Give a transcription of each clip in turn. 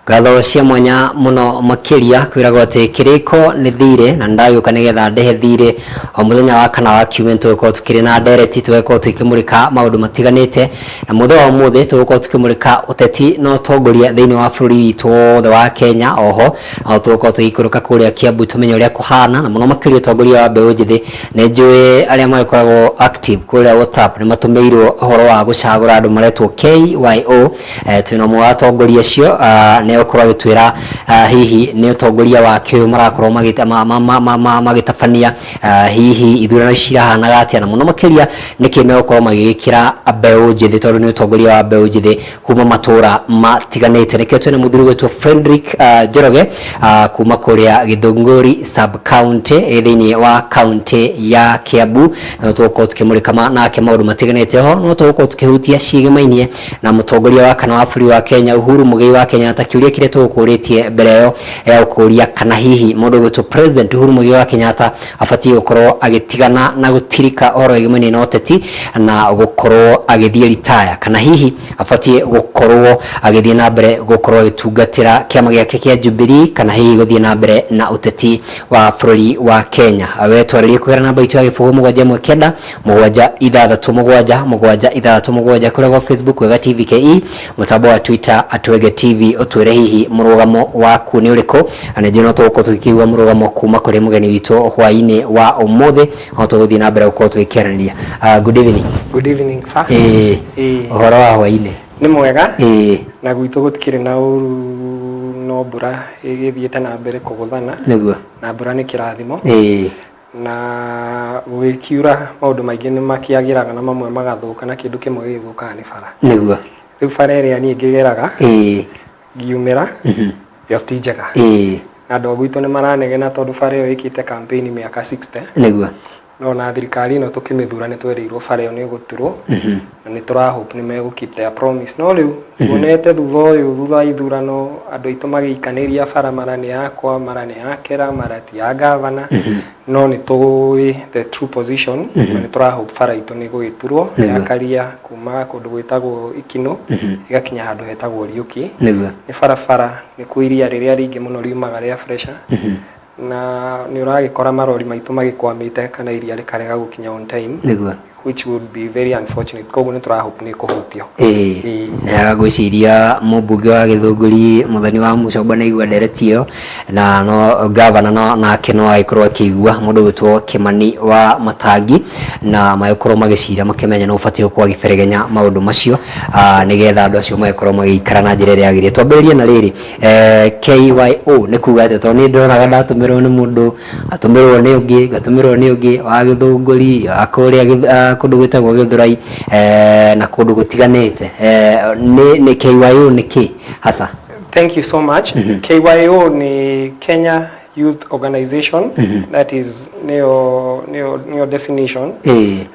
Gatho cia mwanya muno makiria kwiragwo ati kiriko ni thire na ndayuka nigetha ndehe thire o muthenya wa kana wa kiumia tuko tukiri na ndereti tuko tukimurika maundu matiganite na muthenya wa muthe tuko tukimurika uteti no tongoria thiini wa bururi witu wothe wa Kenya. Oho tuko tukikuruka kuria Kiambu tumenye uria kuhana na muno makiria tongoria wa mbeu njithi ne njui aria makoragwo active kuria WhatsApp ni matumeirwo horo wa gucagura andu maretwo KYO twina mu atongoria cio ne okorwo agitwira hihi ni utongoria wa kio marakorwo magitabania hihi ithurano cirahanaga atia na muno makiria niki megokorwo magikira mbeu njithi tondu ni utongoria wa mbeu njithi kuma matura matiganite nikio twina muthuri gwetwo Frederick Njoroge kuma kuria Githunguri sub county thiini wa county ya Kiambu no tuko tukimurika nake maundu matiganite ho no tuko tukihutia cigimainie na mutongoria wa kana wa bururi wa Kenya Uhuru Muigai wa Kenya atakiuria kire tukuritie mbere yo ya ukuria kana hihi mundu gwetwo President Uhuru Muigai wa Kenyatta afatie gukorwo agitigana na gutirika oro igimani na oteti na gukorwo agithie retire kana hihi afatie gukorwo agithie na mbere gukorwo gitungatira kiama giake kia Jubilee kana hihi guthie na mbere na uteti wa bururi wa Kenya. Awe twaririe kugira namba itu ya gifugo mugwanja mwekenda mugwanja ithathatu mugwanja ithathatu mugwanja kuria kwa Facebook wega TVKE mutambo wa Twitter @wega TV otwire hihi murugamo waku ni uriko ane no tuko tukiwa murugamo kuma kuri mugeni witu hwaini wa umuthe no tuguthie na mbere uko twikirania. Good evening. Good evening sir. Uhoro wa hwaini ni mwega na gwitu gutikire na uru no mbura igithiete na mbere kuguthana niguo na mbura ni kirathimo na wikiura maundu maingi ni makiagiraga na mamwe magathuka na kindu kimwe githuka ni bara niguo riu bara iria ni ngigeraga ngiumira yo ti njega na andu gwitu ni maranegena tondu bara iyo ikite campaign miaka 60 niguo no na thirikari no tukimithura ni twerirwo bara iyo ni guturwo na ni tura hope ni megu keep their promise no riu tuonete thutha ithurano andu itu magikaniria bara marani yakwa marani yakera marati ya governor no ni tui the true position ni tura hope bara itu ni gugiturwo yakaria kuma kundu gwitagwo Ikino igakinya handu hetagwo Riuki ni bara ni kuiria riria ringi muno riumaga ria fresha na ni uragikora marori maitu magikwamite kana iria rikarega gukinya on time which would be very unfortunate koguo ni tura hope ni kuhutio na gwiciria mubunge wa Githunguri muthani wa Mucomba na igwa nderetio na no governor no nake no aikorwo akiigua mundu gwitwo Kimani wa Matangi na mayikorwo magiciria makimenya no ufatio kwa giferegenya maundu macio nigetha andu acio mayikorwo magikara na njira ria agire twambiririe na riri KYO ni kuga ati to ni ndonaga ndatumirwo ni mundu atumirwo ni ungi gatumirwo ni ungi wa Githunguri akuria kundu gwitagwo Githurai na kundu gutiganite ni KYO ni ki hasa. Thank you so much. KYO ni Kenya Youth Organization that is neo definition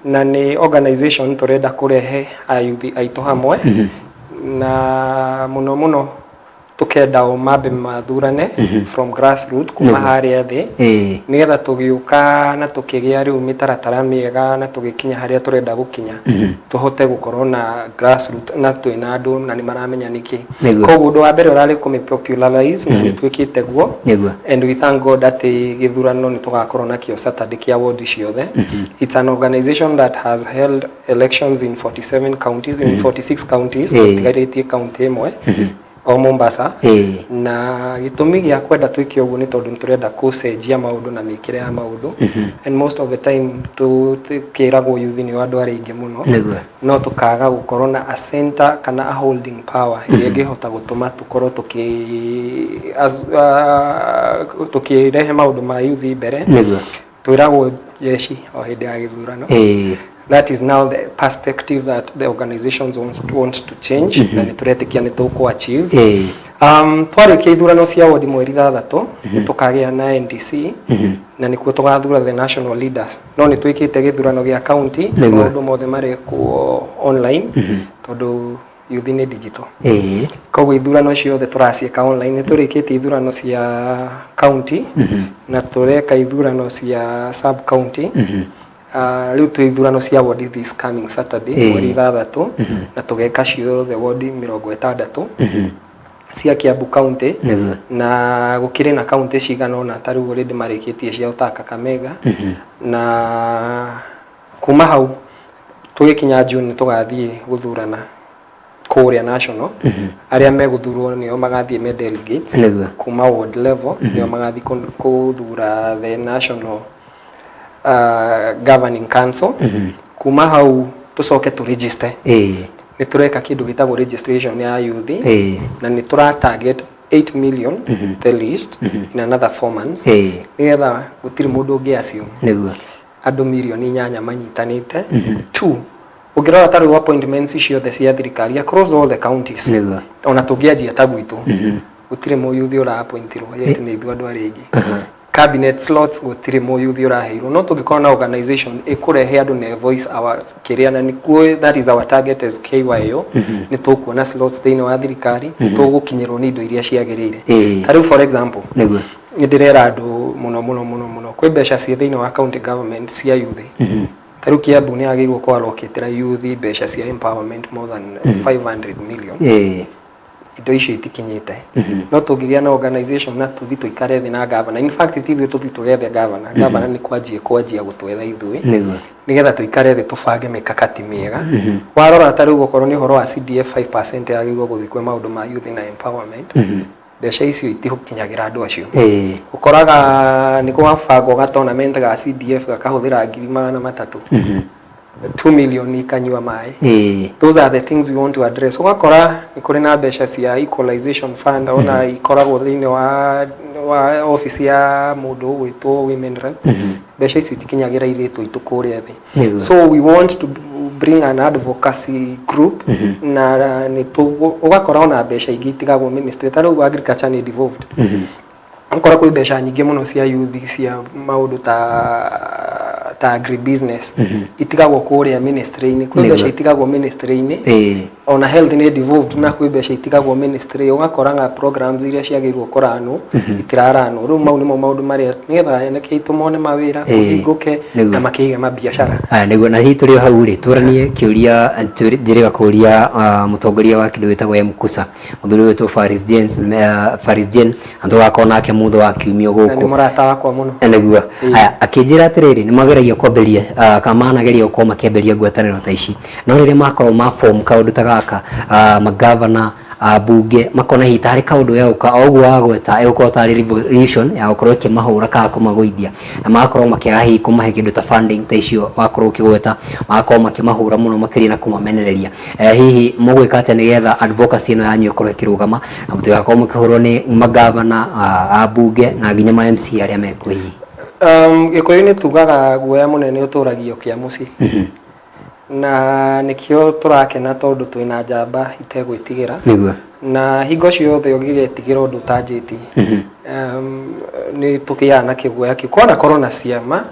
na ni organization turenda kurehe ayuthi aitu hamwe na muno tukenda mabe mathurane from grassroots kuma haria thi nigetha tugiuka na tukigia riu mitaratara miega na tugikinya haria turenda gukinya tuhote gukorwo na grassroots na twina andu na ni maramenya niki koguo ndu wa mbere urari kumi popularize na twikite guo and we thank God that githurano ni tugakorwo na kio Saturday kia ward ciothe. It's an organization that has held elections in 47 counties in 46 counties tigarite county imwe o Mombasa na gitumi gia kwenda twike uguo ni tondu turenda kucenjia maundu na mikire ya maundu and most of the time tukiragwo youth ni andu ari ingi muno no tukaga gukorwo na a center kana a holding power ingihota gutuma tukorwo tukirehe maundu ma youth mbere twiragwo jeshi o hindi ya githurano. That is now the perspective that the organizations wants to change na nituretikia ni tuko achieve. Twarikia ithurano cia ward mweri 3 nitukagia na NDC na nikuo tugathura the national leaders no ni twikite githurano gia county maundu mothe mari ku online tondu youth ni digital koguo ithurano ciothe turacieka online niturikite ithurano cia county na tureka ithurano cia sub county riu tu ithurano cia ward this coming Saturday mweri 3 na tugeka ciothe ward 60 cia Kiambu County na gukire na county cigana ona tariu already marikitie cia Utaka Kakamega na kuma hau tugikinya June tugathie guthurana kuria national aria meguthurwo nio magathie me delegates kuma ward level nio magathie kuthura the national governing council kuma hau tucoke tu register ni tureka kindu gitagwo registration ya youth na ni tura target 8 million the least in another 4 months nigetha gutiri mundu ungiacio niguo andu milioni 8 manyitanite 2 ugirora taru appointments icio the cia thirikari across all the counties ona tungianjia tagwitu gutiri mu youth ura appointirwo yet ni ithu andu aringi cabinet slots gutiri mu youth uraheirwo no tungikora na organization ikurehe andu ne voice our kiria na nikuo that is our target as KYO ni tukuona slots thini wa thirikari tugukinyirwo ni indo iria ciagirire taru for example ndirera andu muno kwi mbeca cia thini wa county government cia youth taru Kiambu ni agirwo kwa allocate youth mbeca cia empowerment more than 500 million indo icio itikinyite no tungigia na organization na tuthi tuikare thi na governor in fact itithu tuthi tugethe governor ni kwanjia gutwetha ithui nigetha tuikare thi tubange mikakati miega warora tariu gukorwo ni horo wa CDF 5% yagirwo guthikwe maundu ma youth na empowerment mbeca icio itihukinyagira andu acio ukoraga ni gwabangwo ga tournament ga CDF gakahuthira 300,000 2 million ikanywa mai those are the things we want to address ugakora ikore na mbeca cia equalization fund ona ikoragwo thini wa office ya mundu gwitwo women rep mbeca icio itikinyagira iritu itukuria thi so we want to bring an advocacy group na ni ugakora ona mbeca ingi itigagwo ministry taru agriculture ni devolved ukora kwi mbeca nyingi muno cia youth cia maundu ta agribusiness itigagwo kuria ministry-ini kwi mbeca itigagwo ministry-ini ona health ni devolved na kwi mbeca itigagwo ministry ugakora nga programs iria ciagirwo korano itirarano ru mau nimo maundu maria nigetha neke itumone mawira kuhinguke na makiiga mabiashara niguo na hi turi hau ri turanie kiuria njiriga kuria mutongoria wa kindu gitagwo Mkusa muthuri wetu Faris Jen andu wakona ke mutho wa kiumio guku ni murata wakwa muno niguo akinjira atiriri ni mageragia kwamberia kamanageria uko makemberia ngwataniro ta ici no riria makorwo ma form kaundu ta gaka magavana bunge makona hitari kaundu ya uka ogwo wagweta euko tari revolution ya ukorwo kimahura ka kumagoithia na makorwo makiaga hi kumahe kindu ta funding ta icio wakorwo kigweta makorwo makimahura muno makiri na kumamenereria hihi mugwika ate nigetha advocacy no yanyu ikorwo kirugama na mutigakorwo mukihurwo ni magavana bunge na nginya ma MC aria mekwi gikoini tugaga guoya munene uturagio kia muci na nikio turakena tondu twina njamba itegwitigira niguo na hingo ciothe ugigetigira undu tanjiti ni tukiana kiguoya kikona corona ciama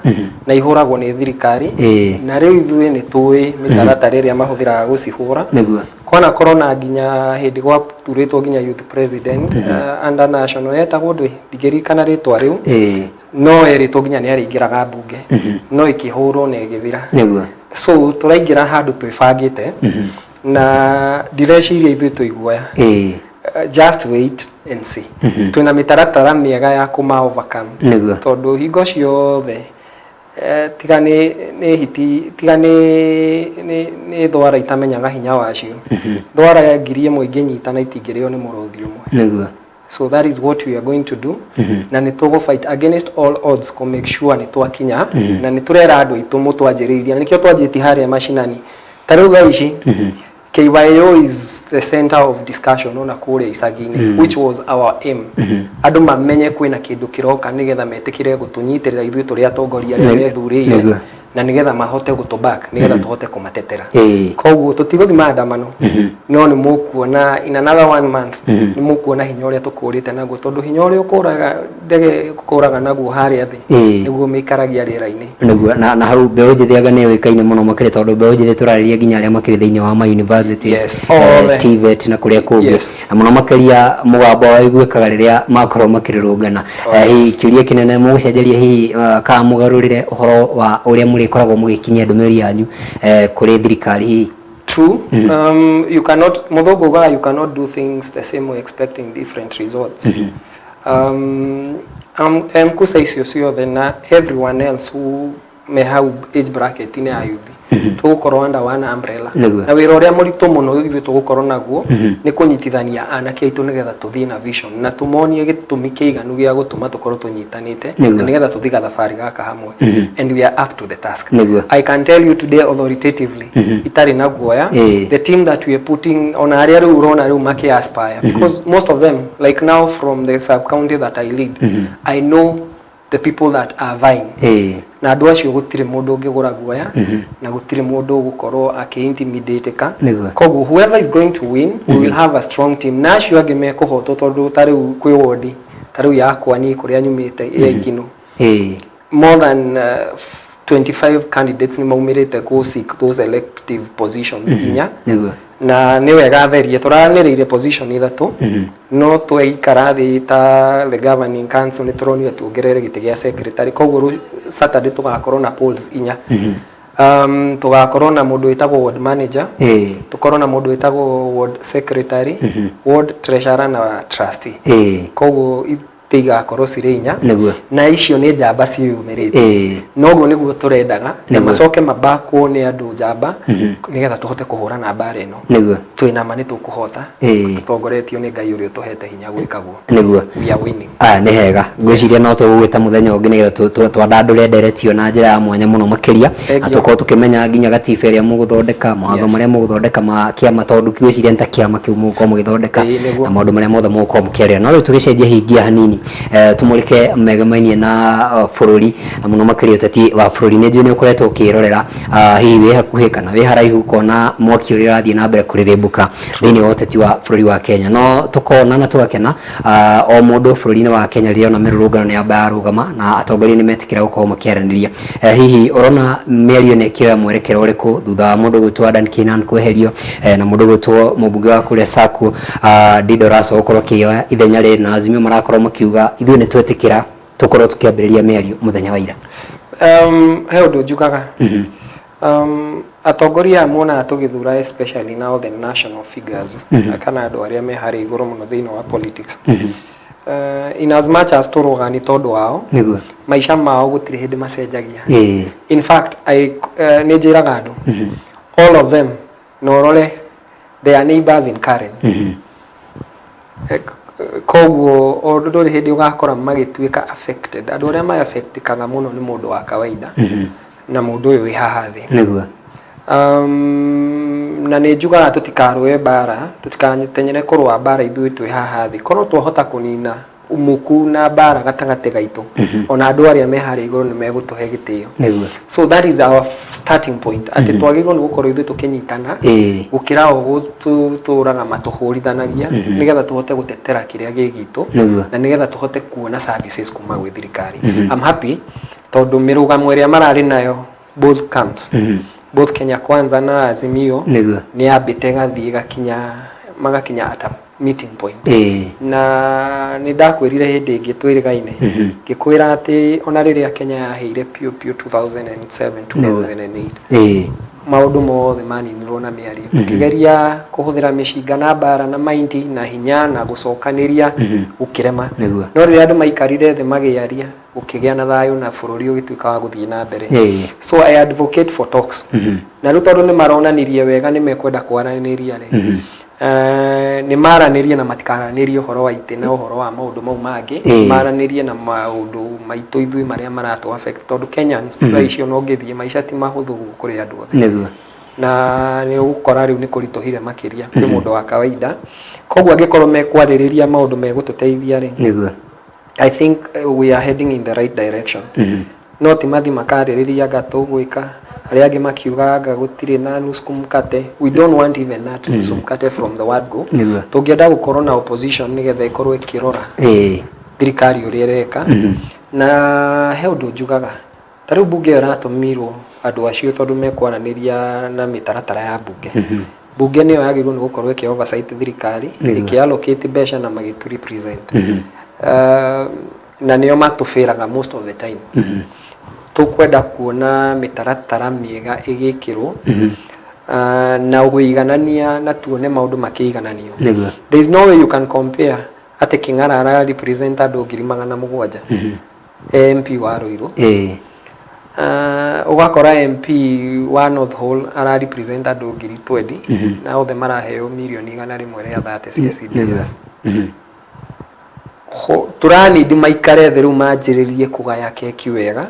na ihuragwo ni thirikari na riu ithui ni tuwi mitaratara iria mahuthiraga gucihura niguo kona corona nginya hindi gwa turitwo nginya youth president under national etagwo ndwi ndigirikana ritwa riu no eritwo nginya ni aringiraga bunge no ikihurwo na igithira niguo so turaingira handu twibangite na direciria ithui tuiguoya just wait and see twina mitaratara miega ya kuma overcome tondu hingo ciothe tigane ni hiti tigane ni thwara itamenyaga hinya wacio thwara ya ngiri imwe inginyitana itingirio ni muruthi umwe so that is what we are going to do na ni tugo fight against all odds to make sure ni twakinya na ni turera andu itu mutwanjiriria nikio twanjiti haria mashinani taruga ici KYO is the center of discussion ona kure isagini which was our aim andu mamenye kwina kindu kiroka nigetha metikire gutunyitirira ithui turi atongoria aria methurire na nigetha mahote gutubak nigetha tuhote kumatetera koguo tutiguthi maandamano no ni mukuona in another 1 month ni mukuona hinya uria tukurite naguo tondu hinya uria ukuraga ndege kuraga naguo haria thi niguo mikaragia rira-ini niguo na hau mbeu njithiaga ni wikaine muno makire tondu mbeu njithi turariria nginya aria makire thiini wa ma universities TVET na kuria kungi na muno makiria mugambo wa igwikaga riria makorwo makirurungana hi kiuria kinene mugucenjeria hi ka mugarurire uhoro wa uria koragwo mugikinyia ndumiriri yanyu kuri thirikari True. You cannot you cannot do things the same way expecting different results. Kusa icio ciothe na everyone else who may have age bracket in a youth tugukorwo under one umbrella na wira uria muritu muno ithu tugukorwo naguo ni kunyitithania anake aitu nigetha tuthie na vision na tumonie gitumi kiiganu gia gutuma tukorwo tunyitanite na nigetha tuthiga thabari gaka hamwe and we are up to the task. I can tell you today authoritatively itari na guoya the team that we are putting on area ru urona ru make aspire because most of them like now from the sub county that I lead I know the people that are vying na andu acio gutire mundu ungigura guoya na gutire mundu gukorwo aki-intimidate ka koguo whoever is going to win we will have a strong team na acio angi mekuhotwo tondu tariu kwi wodi tariu yakwa ni kuria nyumite ya ikino more than 25 candidates ni maumirite ku seek those elective positions inya na ni wega therie turaniriire position ithatu no tweikara thi ta the governing council ni turonire tuongerere giti gia secretary koguo Saturday tugakorwo na polls inya tugakorwo na mundu witagwo ward manager tukorwo na mundu witagwo ward secretary ward treasurer na trustee koguo tigakorwo cirinya na icio ni njamba ciumirite noguo niguo turendaga na macoke mabakwo ni andu njamba nigetha tuhote kuhura na mbara ino twina mani tukuhota tutongoretio ni Ngai uria tuhete hinya gwikaguo niguo we are winning ni hega ngwiciria no tugwita muthenya ungi nigetha twandandure nderetio na njira ya mwanya muno makiria atukorwo tukimenya nginya gatiba iria muguthondeka mawatho maria muguthondeka ma kiama tondu ngwiciria nta kiama kiu mugukorwo mugithondeka na maundu maria mothe mugukorwo mukiaria no riu tugicenjia hingia hanini tumulike megamainie na bururi muno makiria uteti wa bururi ni njui ni ukoretwo ukirorera hihi wi hakuhi kana wi haraihu kona mwaki uria rathie na mbere kuririmbuka thiini wa uteti wa bururi wa Kenya no tukona na tugakena o mundu bururi-ini wa Kenya riona mirurungano ni amba arugama na atongoria ni metikira gukorwo makiaraniria hihi urona mĩario ni kioya mwerekero uriku thutha wa mundu gwitwo Dan Keynan kweherio na mundu gwitwo mubunge wa kuria Saku Dido Raso gukorwo kioya ithenya ri na Azimio marakorwo makiuga ithuĩ ni twetikira tukorwo tukiambiriria mĩario muthenya wa ira he undu njugaga atongoria mona tugithura especially now the national figures kana andu aria me hari iguru muno thiini wa politics in as much as turugani tondu wao maisha mao gutire hindi macenjagia in fact ni njiraga andu all of them norore their neighbors in Karen koguo ondu hindi ugakora magituika affected andu aria ma affect kana muno ni mundu wa kawaida na mundu uyu wi haha thi niguo na ni njugaga tutikarwe bara tutikatenyere kurwa bara ithuĩ twi haha thi korwo twahota kunina umuku na bara gatagate gaitu ona andu aria me hari iguru ni megutuhe gitio so that is our starting point ati twagirwo ni gukorwo ithuĩ tukinyitana gukira o guturaga matuhurithanagia nigetha tuhote gutetera kiria gigitu na nigetha tuhote kuona services kuma gwi thirikari I'm happy tondu mirugamo iria marari nayo both camps both Kenya Kwanza na Azimio ni ambite gathie magakinya at a meeting point na ni ndakwirire hindi ingi twirigaine gikwira ati ona riria Kenya yaheire piu 2007 2008 maundu mothe maninirwo na miario tukigeria kuhuthira mishinga na bara na maindi na hinya na gucokaniria ukirema no riria andu maikarire the magiaria ukigia na thayu na bururi ugituika wa guthie na mbere so I advocate for talks na rutoru ni maronanirie wega ni mekwenda kwaraniria ni maranirie na matikaranirie uhoro wa ite na uhoro wa maundu mau mangi maranirie na maundu maitu ithui maria maratu affect tondu Kenyans thaicio no ngithie maisha ti mahuthu kuri andu othe na ni ugukora riu ni kuritohire makiria ni mundu wa kawaida koguo angikorwo mekwaririria maundu megututeithia ri I think we are heading in the right direction no timathi makaririria gatugwika aria angi makiugaga gutire na nusku mkate we don't want even that nusku mkate from the word go tungienda gukorwo na opposition nigetha ikorwo ikirora thirikari uria ireka na he undu njugaga tariu bunge iratumirwo andu acio tondu mekwaraniria na mitaratara ya bunge bunge niyo yagirwo ni gukorwo iki oversight thirikari ikiallocate mbeca na magitu represent na niyo matufiraga most of the time tukwenda kuona mitaratara miega igikirwo na uiganania na tuone maundu makiigananio. There is no way you can compare ate King'ara ara represent andu 700 MP wa Ruiru ugakora MP wa North Hall ara represent andu 20 na othe maraheo milioni 100 ria thate cia CDF. Turani ndi maikare theru manjiririe kugaya keki wega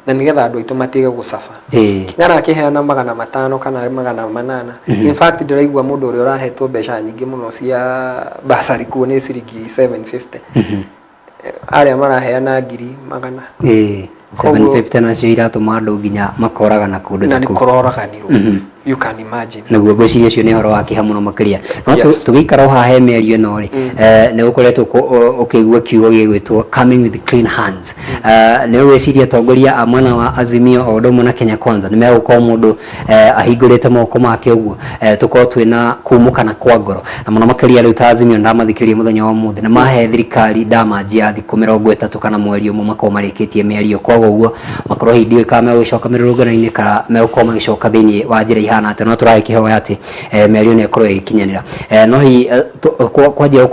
na nigetha andu aitu matige gucafa. King'ara akiheana 500 kana 800. In fact ndiraigua mundu uri urahetwo mbeca nyingi muno cia basari ku ni ciringi 750 aria maraheana 100. 750 na cio iratuma andu nginya makoraga na kundu na nikororaganirwo. You can imagine. Naguo ngwiciria cio ni horo wa kihamuno makiria. No tugikara ha he mĩario no ri ne ukoretwo ukigua kiugo gigwitwo coming with clean hands. Ne weciria tongoria a mwena wa Azimio o ndomo na Kenya Kwanza ni megũkorwo mundu ahingurite moko make uguo tukorwo twina kumukana kwa ngoro na muno makiria riu ta Azimio ndamathikirie muthenya wa muthi na mahe thirikari ndamaji ya thiku 30 kana mweri umwe makorwo marikitie mĩario kwa uguo makorwo hindi ka megũcoka mirurungano-ini ka megũkorwo magicoka thiini wa njira ihana ate no turakihoya ati mĩario ni ikorwo ikinyanira no hi kwaje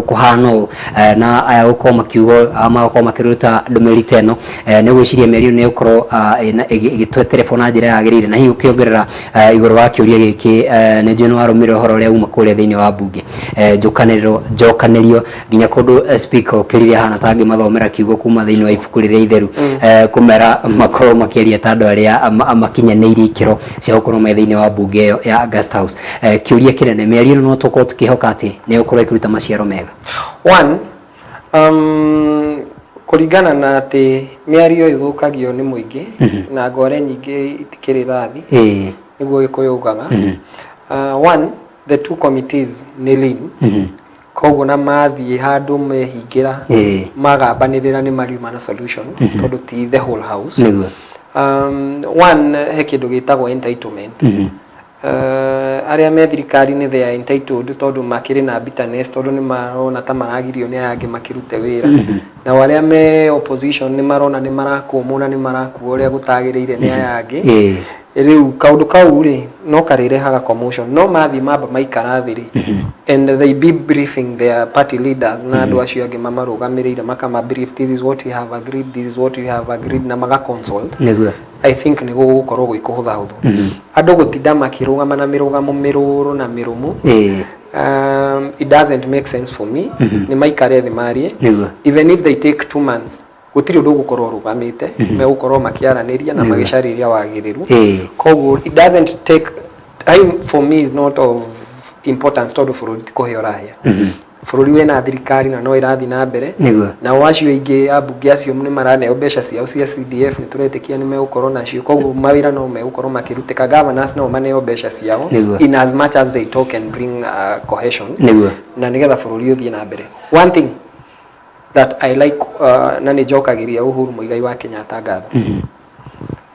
kuhano na aya uko makiugo ama uko makiruta ndumĩrĩri teno ni gwiciria mĩario ni ukorwo igitwe telefona na njira yagirire na hi ukiongerera iguru wa kiuria giki ni njino warumire horo ria uma kule thiini wa bunge njokanĩrio nginya kundu speaker ukirire hana tangi mathomera kiugo kuma thiini wa ibuku riria itheru kumera makorwo makiria tando aria makinyanĩirie ikiro cia gukorwo me thiini wa bunge ya Guest House. Kiuria kinene mĩario no tukorwo tukihoka ati ni ukorwo ikiruta maciaro mega. One, kuringana na ati mĩario ithukagio ni muingi na ngore nyingi itikiri rathi niguo gikuyugaga. One, the two committees ni lean. Koguo na mathie handu mehingira magambanirira ni mariuma na solution tondu ti the whole house. One he kindu gitagwo entitlement. Aria me thirikari ni they are entitled tondu makiri na bitterness tondu ni marona ta maragirio ni ayangi makirute wira na waria me opposition ni marona ni marakumuna ni marakuo uria gutagiriire ni ayangi riu kaundu kau ri no karirehaga commotion no mathi mamba maikara thiri and they be briefing their party leaders na andu acio angi mamarugamirire makama brief, this is what we have agreed, this is what we have agreed na maga consult. I think ni gugukorwo gwikuhutha huthu andu gutinda makirugama na mirugamo miruru na mirumu. It doesn't make sense for me. Ni maikare thi marie even if they take 2 months gutiri undu gukorwo rugamite megukorwo makiaraniria na magicariria wagiriru. Koguo it doesn't take time for me is not of importance tondu bururi kuhiorahia bururi wena thirikari na no irathi na mbere na wacio ingi abunge acio ni marane mbeca ciao cia CDF ni turetikia ni megukorwo nacio koguo mawira no megukorwo makiruteka governance no maneo mbeca ciao in as much as they talk and bring cohesion na nigetha bururi uthie na mbere. One thing that I like na ni jokagiria Uhuru Muigai wa Kenyatta ngatho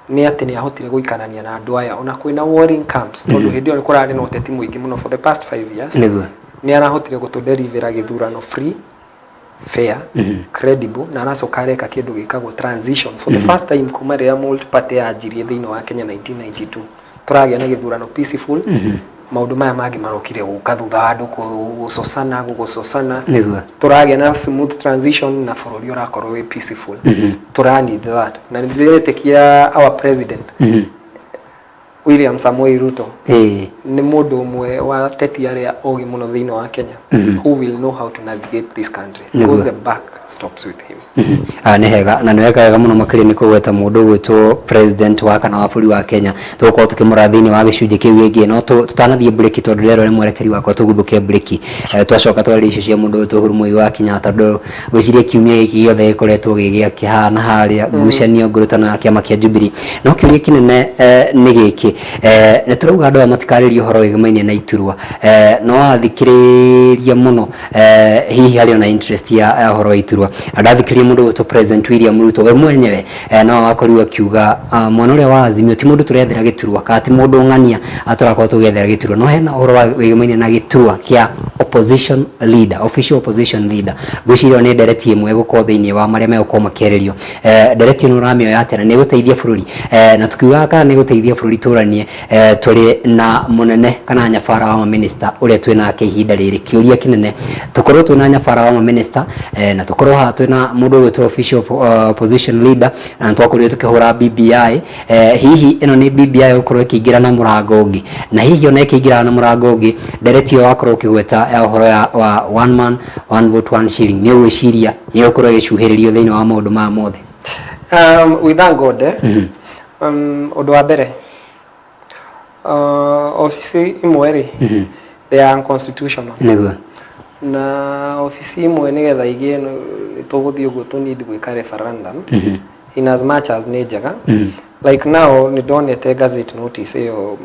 ni ati ni ahotire guikanania na andu aya ona kwina warring camps tondu hindi yo kurari no teti muingi muno for the past 5 years ni arahotire gutuderivera githurano free, fair, credible na aracokareka kindu gikagwo transition for the first time kuma ria multi party ajirie thiini wa Kenya 1992 turagia na githurano peaceful. Maundu maya mangi marokire guka thutha andu gugusosana turagia na smooth transition na bururi urakorwo we peaceful. Turani that na ndiretekia our president William Samoei Ruto ni mundu umwe wa teti aria ogi muno thiini wa Kenya who will know how to navigate this country because the back stops with him. Ni hega na ni wega muno makiri ni kugweta mundu gwitwo president wa kana wa buri wa Kenya tuko tukimura thiini wa gicunje kiu gingi no tutanathie break tondu rero ni mwerekeri wakwa tuguthuke break twacoka twari icio cia mundu gwitwo Uhuru Muigai wa Kenyatta ndo gwiciria kiumia giki giothe ikoretwo gigia kihana haria ngucanio ngurutano ya kiama kia Jubilee no kiuria kinene ni giki ni turauga andu matikaririo horo igimainie na iturwa no athikiriria muno hihi hari ona interest ya horo wa iturwa adathikiria mundu gwitwo president William Ruto we mwenyewe no akoriwa kiuga mwana uria wa Azimio ti mundu turethera giturwa kati mundu ng'ania aturakorwo tugethera giturwa no hena horo wa igimainie na giturwa kia opposition leader, official opposition leader gwiciria ni ndereti imwe gukorwo thiini wa maria megũkorwo makĩarĩrio ndereti ĩno ũramĩoya atĩa na nĩ gũteithia bũrũri na tukiuga kana nĩ gũteithia bũrũri tũra tuguranie tuli na munene kana nyabara wa minister uria twina ke ihinda riri kiuria kinene tukorwo twina nyabara wa minister na tukorwo ha twina mundu wito official opposition leader na twakorwo tukihura BBI hihi ino ni BBI ukorwo ikiingira na murango ungi na hihi ona ikiingira na murango ungi direct yo akorwo kigweta ya uhoro wa one man one vote one shilling ni gwiciria ni ukorwo igicuhiririo thiini wa maundu ma mothe. We thank God undu wa mbere ofisi imwe ri they are unconstitutional na ofisi imwe nigetha igie tuguthii uguo tu need gwika referendum in as much as ni njega like now ni donete gazette notice iyo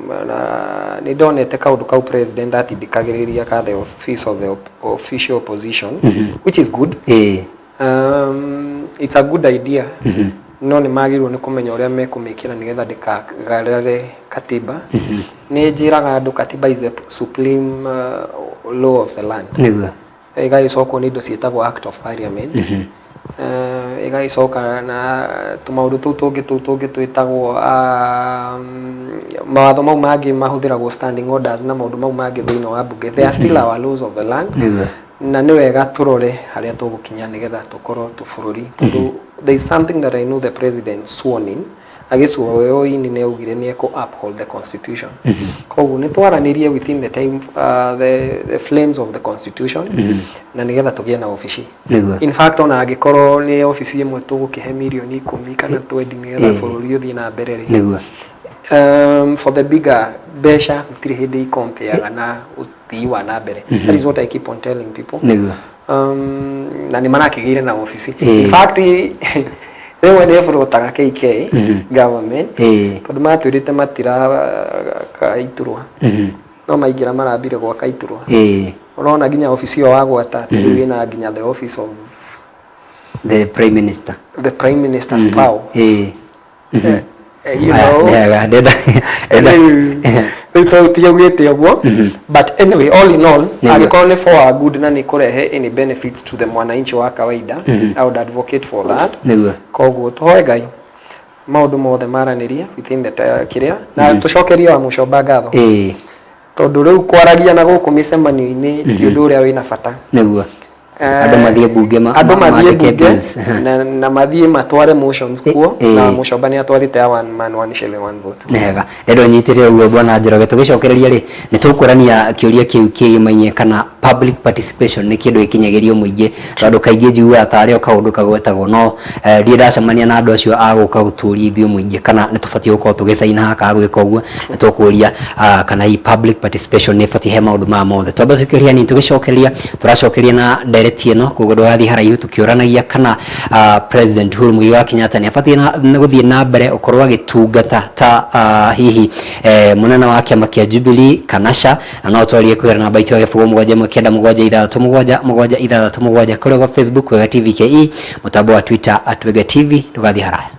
ni donete kaundu kau president atindikagiriria ka the office of the official opposition which is good. It's a good idea. No ni magirwo ni kumenya uria mekumikira nigetha ndikagarare katiba ni njiraga andu katiba is the supreme law of the land niguo igaicoka ni indo cietagwo act of parliament igaicoka na tumaundu tungi twitagwo mawatho mau mangi mahuthiragwo standing orders na maundu mau mangi thiini wa bunge they are still our laws of the land na ni wega turore haria tugukinya nigetha tukorwo tubururi tondu there is something that I know the president sworn in agiswo ini ne ugire ni eko uphold the constitution koguo ni twaranirie within the time the flames of the constitution na nigetha tugie na ofisi in fact ona agikorwo ni ofisi imwe tugukihe milioni 10 kana 20 nigetha bururi uthie na mbere ri for the bigger besha gutiri hindi compare na uthii wa na mbere that is what I keep on telling people na ni marakigire na ofisi in fact rewe ne furutaga KK government tondu matwirite matira kaiturwa no maingira marambire gwa kaiturwa urona ginya ofisi yo wagwata tiri na ginya the office of the prime minister's power you know but anyway all in all agikone for a good na ni kurehe any benefits to the mwananchi wa kawaida I would advocate for that koguo toe gai maundu mothe maraniria within the kiria na tucokeria wa mucoba gatho tondu riu kwaragia na guku micemanio-ini ti undu uria wina bata niguo andu mathie bunge na mathie matware motions kuo na mucoba ni atwarite one man one shilling one vote nega ndo nyitire uguo bwana Njoroge tugicokereria ri ni tukurania kiuria kiu kigimenye kana public participation ni kindu ikinyagirio muingi tondu kaingi njigua atari o kaundu kagwetagwo no ndie ndacemania na andu acio aguka guturia ithio muingi kana ni tubatie gukorwo tugicaina haka gwika uguo ni tukuria kana hii public participation ni batie he maundu ma mothe tondu tukiria ni tugicokereria turacokeria na tieno koguo ndwathi haraihu tukiuranagia kana president Uhuru Muigai wa Kenyatta ni abatie na guthie na mbere ukorwo agitungata ta hihi munene wa kiama kia Jubilee kana SHA na no twarie kwira namba itio ya 0717 kuri kwa Facebook Wega TV KE mutambo wa Twitter @Wega TV tugathi haraya.